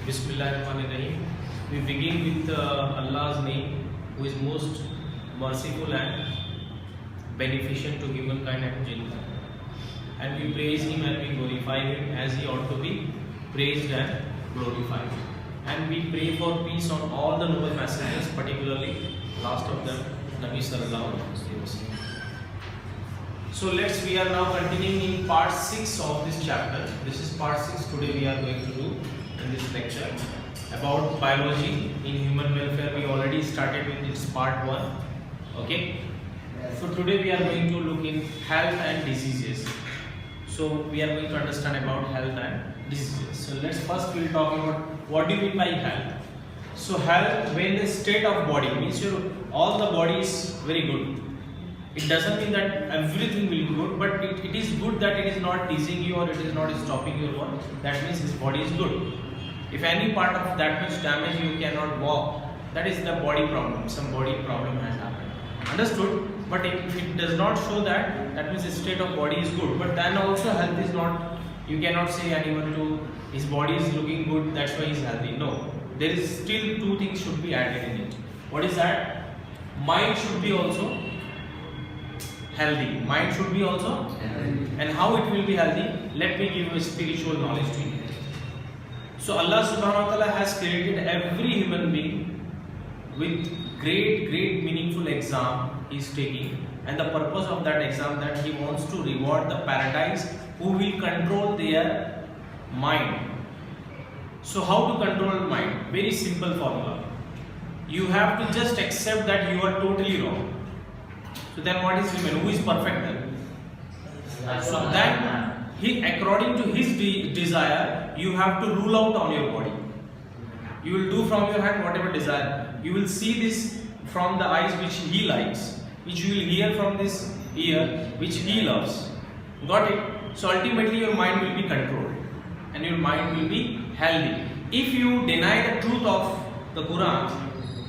Bismillahirrahmanirrahim. We begin with Allah's name, who is most merciful and beneficent to humankind and jinn. And we praise Him and we glorify Him as He ought to be praised and glorified. And we pray for peace on all the noble messengers, particularly last of them, Nabi Sallallahu Alaihi Wasallam. So we are now continuing in part 6 of this chapter. This is part 6 today we are going to do in this lecture about biology in human welfare. We already started with its part 1. Okay. So today we are going to look in health and diseases. So we are going to understand about health and diseases. So first we'll talk about what do you mean by health. So health, when the state of body means all the body is very good. It doesn't mean that everything will be good, but it is good that it is not teasing you or it is not stopping your work. That means his body is good. If any part of that much damage you cannot walk, that is the body problem. Some body problem has happened. Understood? But if it does not show that, that means the state of body is good. But then also health is not, you cannot say anyone to his body is looking good, that's why he is healthy. No. There is still two things should be added in it. What is that? Mind should be also healthy. Mind should be also healthy. And how it will be healthy? Let me give you a spiritual knowledge to you. So Allah subhanahu wa ta'ala has created every human being with great meaningful exam he is taking, and the purpose of that exam that he wants to reward the paradise who will control their mind. So how to control mind? Very simple formula. You have to just accept that you are totally wrong. So then what is human? Who is perfect then? So then he, according to his desire, you have to rule out on your body. You will do from your hand whatever desire. You will see this from the eyes which he likes, which you will hear from this ear which he loves. Got it? So ultimately your mind will be controlled and your mind will be healthy. If you deny the truth of the Quran,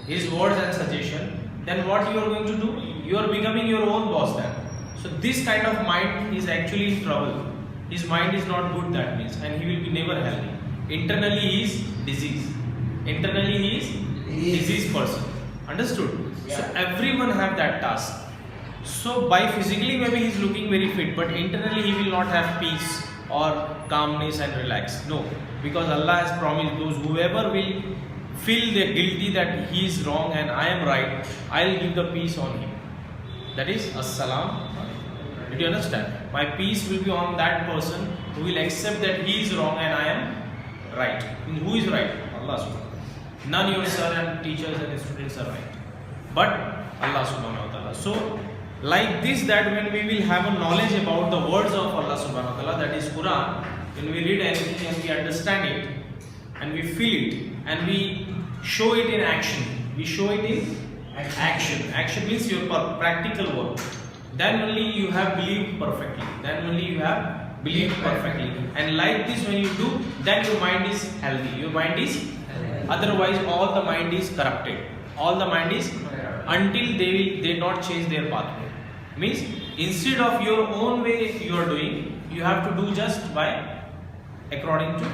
his words and suggestion, then what you are going to do? You are becoming your own boss then. So this kind of mind is actually in trouble. His mind is not good, that means, and he will be never healthy. Internally he is diseased. Internally he is diseased person. Understood? Yeah. So everyone have that task. So by physically maybe he is looking very fit, but internally he will not have peace or calmness and relax. No, because Allah has promised those whoever will feel the guilty that he is wrong and I am right, I will give the peace on him. That is As-salam. Did you understand? My peace will be on that person who will accept that he is wrong and I am right. And who is right? Allah subhanahu wa ta'ala. None your sir and teachers and students are right, but Allah subhanahu wa ta'ala. So like this, that when we will have a knowledge about the words of Allah subhanahu wa ta'ala, that is Quran, when we read anything and we understand it and we feel it and we show it in action, we show it in action. Action means your practical work. Then only you have believed perfectly. Then only you have believed perfectly. And like this, when you do, then your mind is healthy. Your mind is otherwise all the mind is corrupted. All the mind is until they not change their pathway. Means instead of your own way you are doing, you have to do just by according to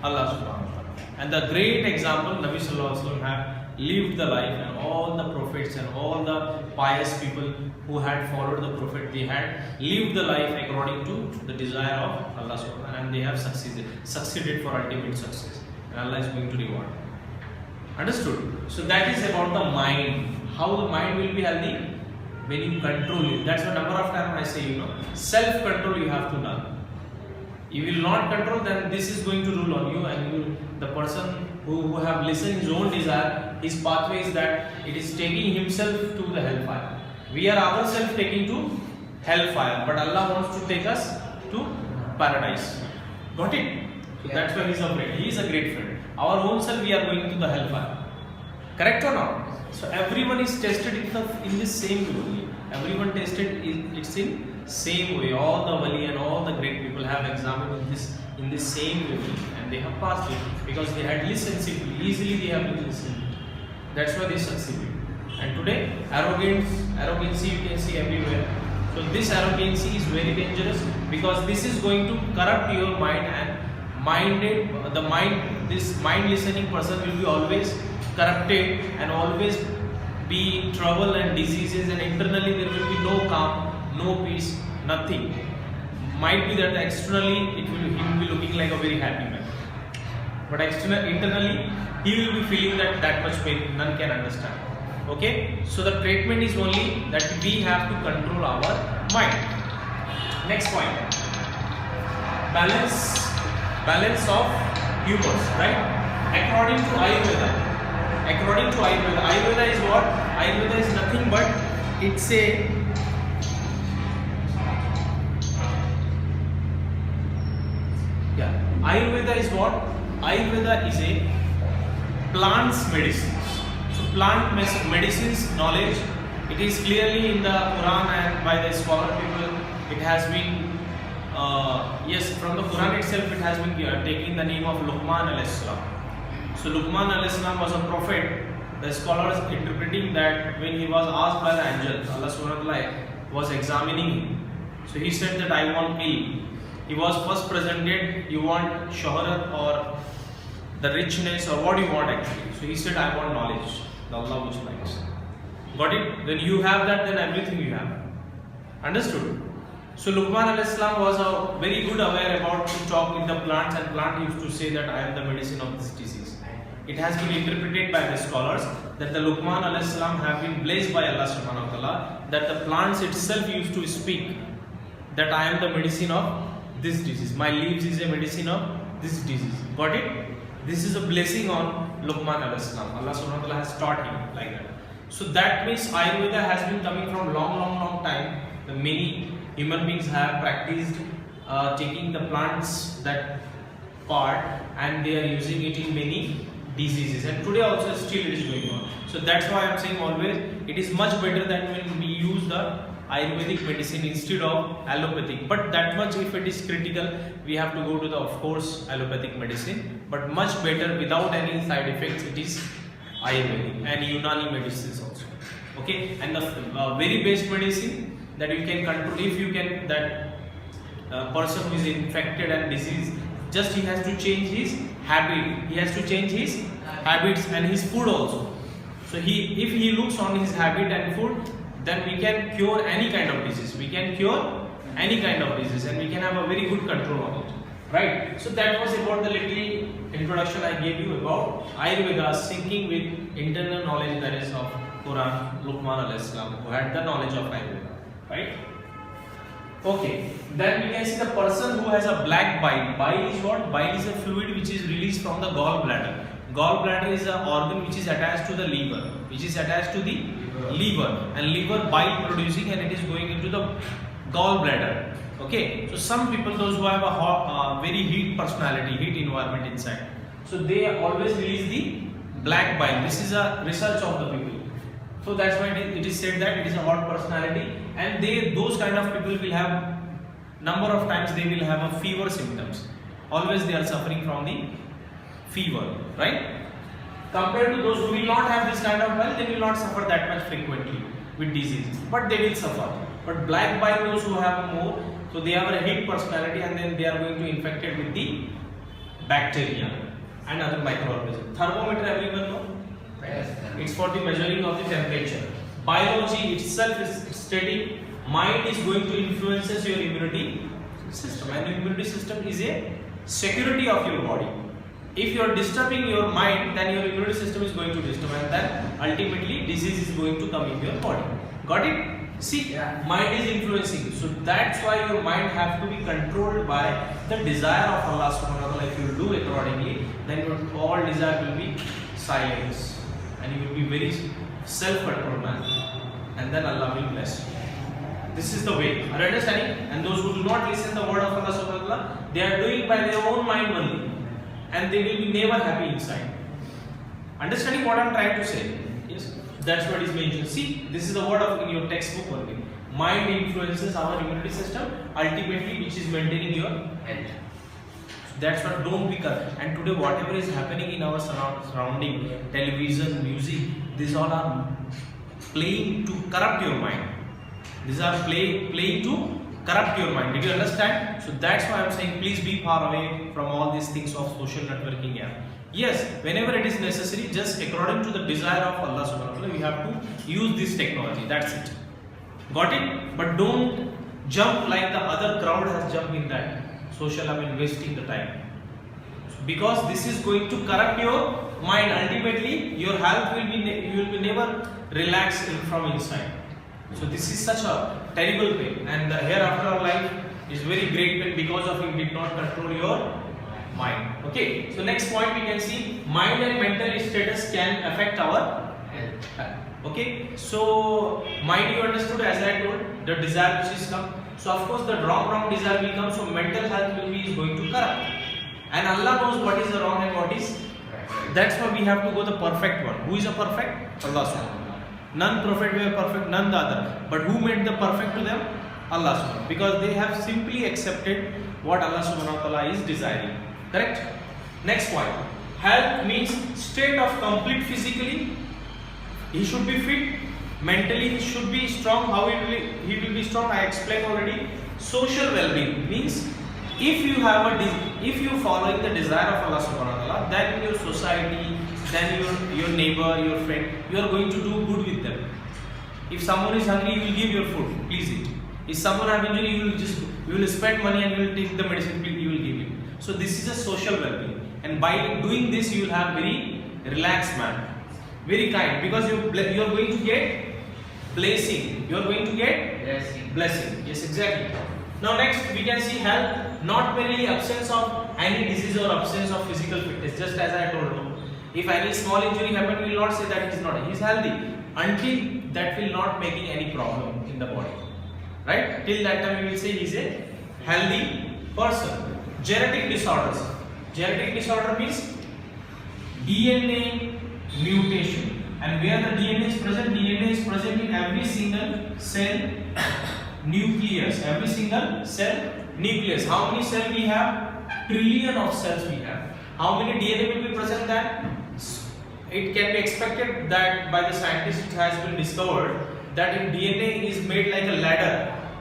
Allah subhanahu wa ta'ala. And the great example, Nabi Sallallahu Alaihi Wasallam have lived the life, and all the prophets and all the pious people who had followed the prophet, they had lived the life according to the desire of Allah subhanahu wa ta'ala, and they have succeeded for ultimate success, and Allah is going to reward. Understood? So that is about the mind. How the mind will be healthy? When you control it. That's the number of times I say, self-control you have to learn. You will not control, then this is going to rule on you, and the person who have listened his own desire, his pathway is that it is taking himself to the hellfire. We are ourselves taking to hellfire, but Allah wants to take us to paradise. Got it? So that's why he is afraid. He is a great friend. Our own self, we are going to the hellfire. Correct or not? So everyone is tested in the same way. Everyone tested it's in same way. All the wali and all the great people have examined this in the same way, and they have passed it because they had listened simply. Easily they have listened. That's why they succeeded. And today, arrogancy you can see everywhere. So this arrogancy is very dangerous because this is going to corrupt your mind and this mind listening person will be always corrupted and always be in trouble and diseases, and internally there will be no calm, no peace, nothing. Might be that externally he will be looking like a very happy man, but internally he will be feeling that much pain none can understand. Okay, so the treatment is only that we have to control our mind. Next point, balance of humors, right? According to Ayurveda, Ayurveda is what? Ayurveda is nothing but it's a Ayurveda is what? Ayurveda is a plants medicines. So plant medicines knowledge, it is clearly in the Quran and by the scholar people. It has been yes, from the Quran itself it has been taking the name of Luqman alayhi salam. So Luqman alayhi salam was a prophet. The scholars interpreting that when he was asked by the angel, Allah subhanahu wa ta'ala was examining him. So he said that I want ilm. He was first presented, you want shaharat or the richness or what do you want actually? So he said I want knowledge, the Allah which likes. Got it? When you have that, then everything you have. Understood? So Luqman alayhi salam was very good aware about to talk with the plants, and plant used to say that I am the medicine of this disease. It has been interpreted by the scholars that the Luqman alayhi salam have been blessed by Allah subhanahu wa ta'ala, that the plants itself used to speak that I am the medicine of this disease. My leaves is a medicine of this disease. Got it? This is a blessing on Luqman alayhi salam. Allah subhanahu wa ta'ala has taught him like that. So that means Ayurveda has been coming from long time. The many human beings have practiced taking the plants that part and they are using it in many diseases, and today also still it is going on. So that's why I am saying always it is much better than when we use the Ayurvedic medicine instead of allopathic. But that much if it is critical, we have to go to the of course allopathic medicine. But much better without any side effects, it is Ayurvedic and Unani medicines also. Okay, and the very best medicine that you can control, if you can, that person who is infected and diseased, just he has to change his habit, he has to change his habits and his food also. So if he looks on his habit and food, then we can cure any kind of disease, and we can have a very good control on it, right? So that was about the little introduction I gave you about Ayurveda syncing with internal knowledge, that is of Quran, Luqman alayhi salam, who had the knowledge of Ayurveda, right? Okay, then we can see the person who has a black bile. Bile is what? Bile is a fluid which is released from the gallbladder. Gallbladder is an organ which is attached to the liver, and liver bile producing, and it is going into the gallbladder. Okay, so some people, those who have a very heat personality, heat environment inside, so they always release the black bile. This is a research of the people. So that's why it is said that it is a hot personality, and those kind of people will have number of times they will have a fever symptoms. Always they are suffering from the fever, right? Compared to those who will not have this kind of bile, they will not suffer that much frequently with disease, but they will suffer. But black bile, those who have more, so they have a heat personality, and then they are going to infect it with the bacteria and other microorganisms. Thermometer, everyone know? It's for the measuring of the temperature. Biology itself is stating mind is going to influence your immunity system, and immunity system is a security of your body. If you are disturbing your mind, then your immunity system is going to disturb, and then ultimately disease is going to come in your body. Got it? See, mind is influencing. So that's why your mind has to be controlled by the desire of Allah subhanahu wa ta'ala. If you do accordingly, then your all desire will be silenced, and you will be very self-controlled man, and then Allah will bless you. This is the way. Are you understanding? And those who do not listen the word of Allah subhanahu wa ta'ala, they are doing by their own mind only, and they will be never happy inside. Understanding what I am trying to say? Yes, that's what is mentioned. See, this is the word of in your textbook only. Mind influences our immunity system, ultimately which is maintaining your health. That's what, don't be corrupt. And today whatever is happening in our surrounding, television, music, these all are playing to corrupt your mind. These are playing to corrupt your mind. Did you understand? So that's why I'm saying please be far away from all these things of social networking app. Yes, whenever it is necessary, just according to the desire of Allah subhanahu wa ta'ala, we have to use this technology. That's it. Got it? But don't jump like the other crowd has jumped in that social, wasting the time. Because this is going to corrupt your mind. Ultimately, your health will be, you will be never relaxed from inside. So this is such a terrible pain, and the hereafter life is very great pain because of you did not control your mind. Okay, so next point we can see mind and mental status can affect our health. Okay, so mind you understood, as I told, the desire which is come. So of course the wrong desire will come. So mental health will be is going to corrupt, and Allah knows what is the wrong and what is. That's why we have to go the perfect one. Who is a perfect? Allah subhanahu. None prophet were perfect, none the other. But who made the perfect to them? Allah subhanahu. Because they have simply accepted what Allah subhanahu wa ta'ala is desiring. Correct? Next point. Health means state of complete physically. He should be fit. Mentally he should be strong. How he will be strong? I explained already. Social well-being means if you have if you following the desire of Allah subhanahu wa ta'ala, then in your society, then your neighbor, your friend, you are going to do good with them. If someone is hungry, you will give your food, please eat. If someone have injury, you will spend money and you will take the medicine, you will give it. So this is a social well-being, and by doing this you will have very relaxed man, very kind, because you are going to get blessing. You are going to get blessing. Yes, exactly. Now next we can see health, not merely absence of any disease or absence of physical fitness. Just as I told you, if any small injury happen, we will not say that he is not. He is healthy until that will not making any problem in the body. Right? Till that time we will say he is a healthy person. Genetic disorders. Genetic disorder means DNA mutation. And where the DNA is present in every single cell nucleus. Every single cell nucleus. How many cells we have? Trillion of cells we have. How many DNA will be present there? It can be expected that by the scientists it has been discovered that if DNA is made like a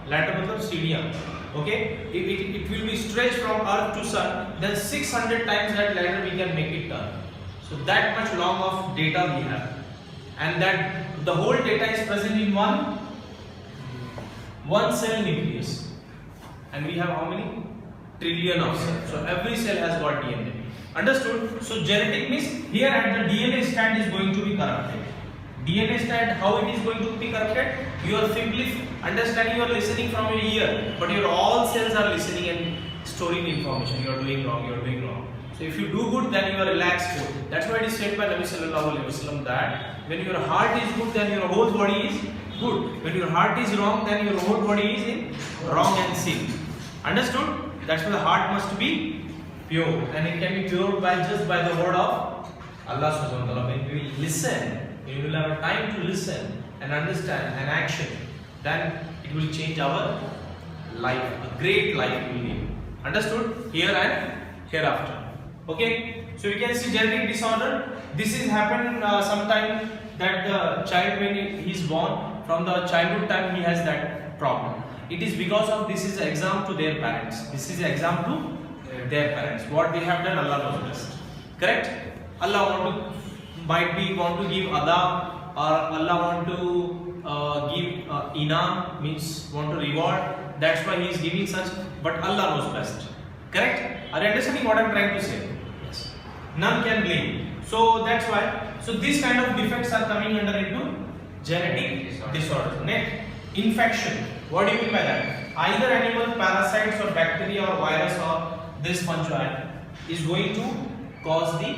ladder means सीढ़ियाँ, okay, it will be stretched from earth to sun, then 600 times that ladder we can make it turn. So that much long of data we have, and that the whole data is present in one cell nucleus, and we have how many? Trillion of cells. So every cell has got DNA. Understood? So genetic means here at the DNA strand is going to be corrupted. DNA strand, how it is going to be corrupted? You are simply understanding, you are listening from your ear, but your all cells are listening and storing information. You are doing wrong. So if you do good, then you are relaxed. That's why it is said by Nabi Sallallahu Alaihi Wasallam that when your heart is good, then your whole body is good. When your heart is wrong, then your whole body is in wrong and sin. Understood? That's why the heart must be pure, and it can be pure just by the word of Allah subhanahu wa ta'ala. When we will listen, we will have time to listen and understand and action, then it will change our life. A great life we will live. Understood? Here and hereafter. Okay? So you can see genetic disorder. This is happened sometime that the child, when he is born, from the childhood time he has that problem. It is because of this is an exam to their parents. This is an exam to their parents. What they have done, Allah knows best. Correct? Allah might want to give adab, or Allah want to give inam, means want to reward. That's why He is giving such. But Allah knows best. Correct? Are you understanding what I am trying to say? Yes. None can blame. So that's why. So these kind of defects are coming under into genetic disorders. Next, infection. What do you mean by that? Either animal parasites or bacteria or virus or this fungi is going to cause the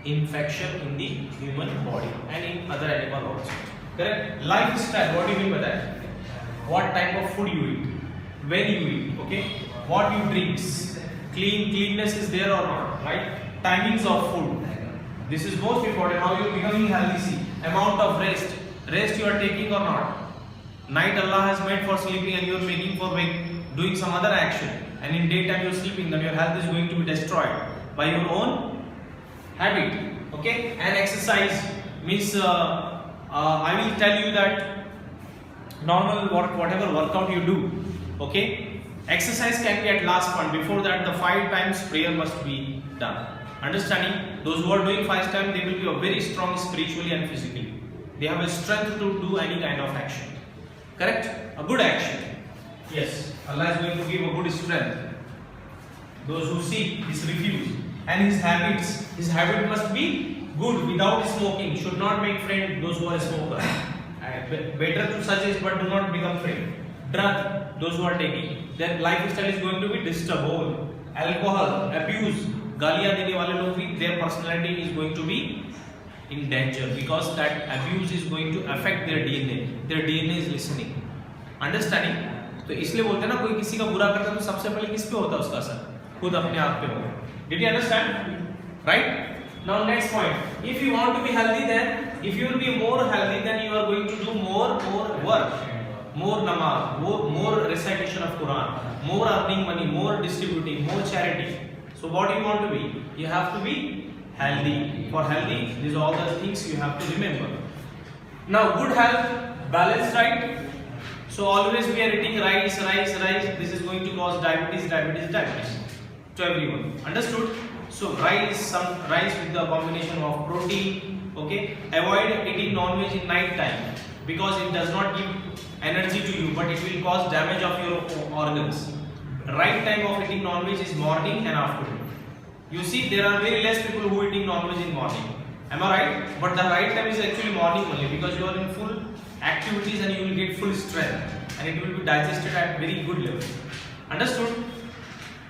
infection in the human body and in other animal also. Correct? Lifestyle. What do you mean by that? What type of food you eat, when you eat, okay? What you drink, cleanness is there or not, right? Timings of food. This is most important. How you are becoming healthy. See, amount of rest you are taking or not. Night Allah has made for sleeping and you are making for doing some other action, and in daytime you are sleeping, then your health is going to be destroyed by your own habit. Okay? And exercise means I will tell you that normal whatever workout you do, okay, Exercise can be at last point. Before that, the 5 times prayer must be done. Understanding? Those who are doing 5 times, they will be a very strong spiritually and physically. They have a strength to do any kind of action. Correct? A good action. Yes. Allah is going to give a good strength. Those who seek, His refuse. And His habit must be good, without smoking. Should not make friends those who are smokers. Better to suggest, but do not become friend. Drug, those who are taking, their lifestyle is going to be disturbed. Alcohol, abuse, गालियाँ देने वाले लोग भी, their personality is going to be in danger, because that abuse is going to affect their DNA. Their DNA is listening. Understanding? तो इसलिए बोलते हैं ना, कोई किसी का बुरा करता है तो सबसे पहले किस पे होता है उसका असर? खुद अपने आप पे होगा. Did you understand? Right? Now next point. If you want to be healthy, then if you will be more healthy, then you are going to do more work, more namaz, more recitation of Quran, more earning money, more distributing, more charity. So what do you want to be? You have to be healthy. For healthy, these are all the things you have to remember. Now good health, balanced diet. So always we are eating rice. This is going to cause diabetes to everyone. Understood? So rice with the combination of protein. Okay. Avoid eating non-veg in night time, because it does not give energy to you, but it will cause damage of your organs. Right time of eating non-veg is morning and afternoon. You see, there are very less people who eating non-veg in morning. Am I right? But the right time is actually morning only, because you are in full activities and you will get full strength, and it will be digested at very good level. Understood?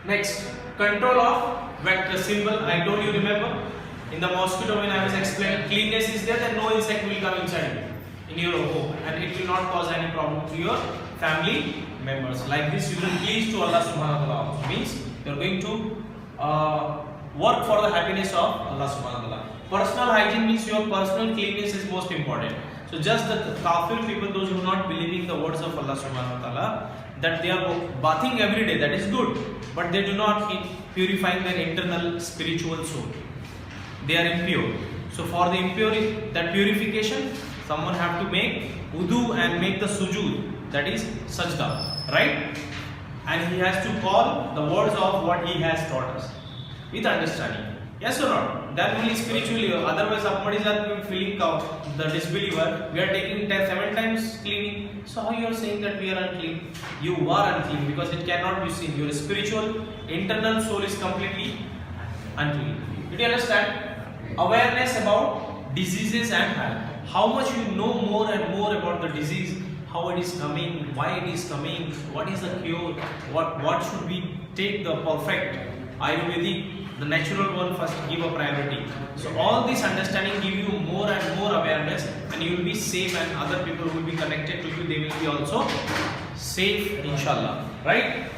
Next, control of vector symbol. I told you, remember, in the mosquito when I was explaining, cleanness is there, then no insect will come inside in your home, and it will not cause any problem to your family members. Like this, you will please to Allah subhanahu wa ta'ala. Means you are going to work for the happiness of Allah subhanahu wa ta'ala. Personal hygiene means your personal cleanness is most important. So just the kafir people, those who are not believing the words of Allah subhanahu wa ta'ala, that they are bathing every day, that is good, but they do not purifying their internal spiritual soul. They are impure. So for the impurity, that purification, someone have to make wudu and make the sujood, that is sajda, right? And he has to call the words of what he has taught us with understanding. Yes or not? That only spiritually. Otherwise, somebody is feeling the disbeliever. We are taking 7 times cleaning. So how you are saying that we are unclean? You are unclean, because it cannot be seen. Your spiritual internal soul is completely unclean. Did you understand? Awareness about diseases and health. How much you know more and more about the disease, how it is coming, why it is coming, what is the cure, what should we take the perfect Ayurvedic, the natural one first give a priority. So all this understanding give you more and more awareness, and you will be safe, and other people who will be connected to you, they will be also safe, inshallah. Right?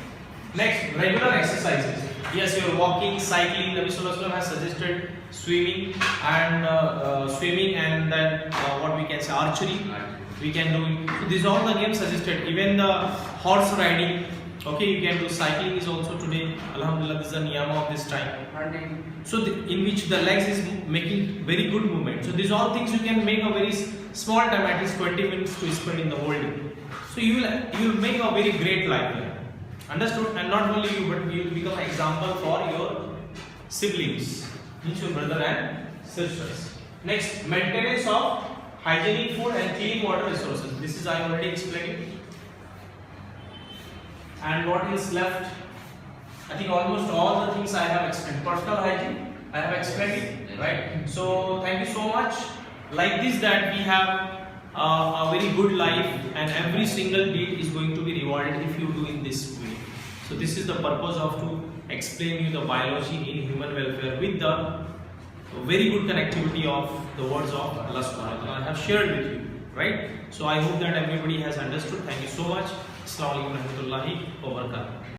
Next, regular exercises. Yes, you are walking, cycling. Nabi Sallallahu Alaihi Wasallam has suggested swimming and then what we can say, archery. We can do it. So these are all the games suggested. Even the horse riding. Okay, you can do cycling is also today. Alhamdulillah, this is a niyama of this time. So in which the legs is making very good movement. So these are all things you can make a very small time, at least 20 minutes to spend in the whole day. So you will make a very great life here. Understood? And not only you, but you will become an example for your siblings, means your brother and sisters. Next, maintenance of hygienic food and clean water resources. This is I already explained. And what is left? I think almost all the things I have explained. Personal hygiene, I have explained it, right? So thank you so much. Like this, that we have a very good life, and every single deed is going to be rewarded if you do in this way. So this is the purpose of to explain you the biology in human welfare with the very good connectivity of the words of Allah subhanahu wa ta'ala I have shared with you, right? So I hope that everybody has understood. Thank you so much. Assalamu alaikum warahmatullahi wabarakatuh.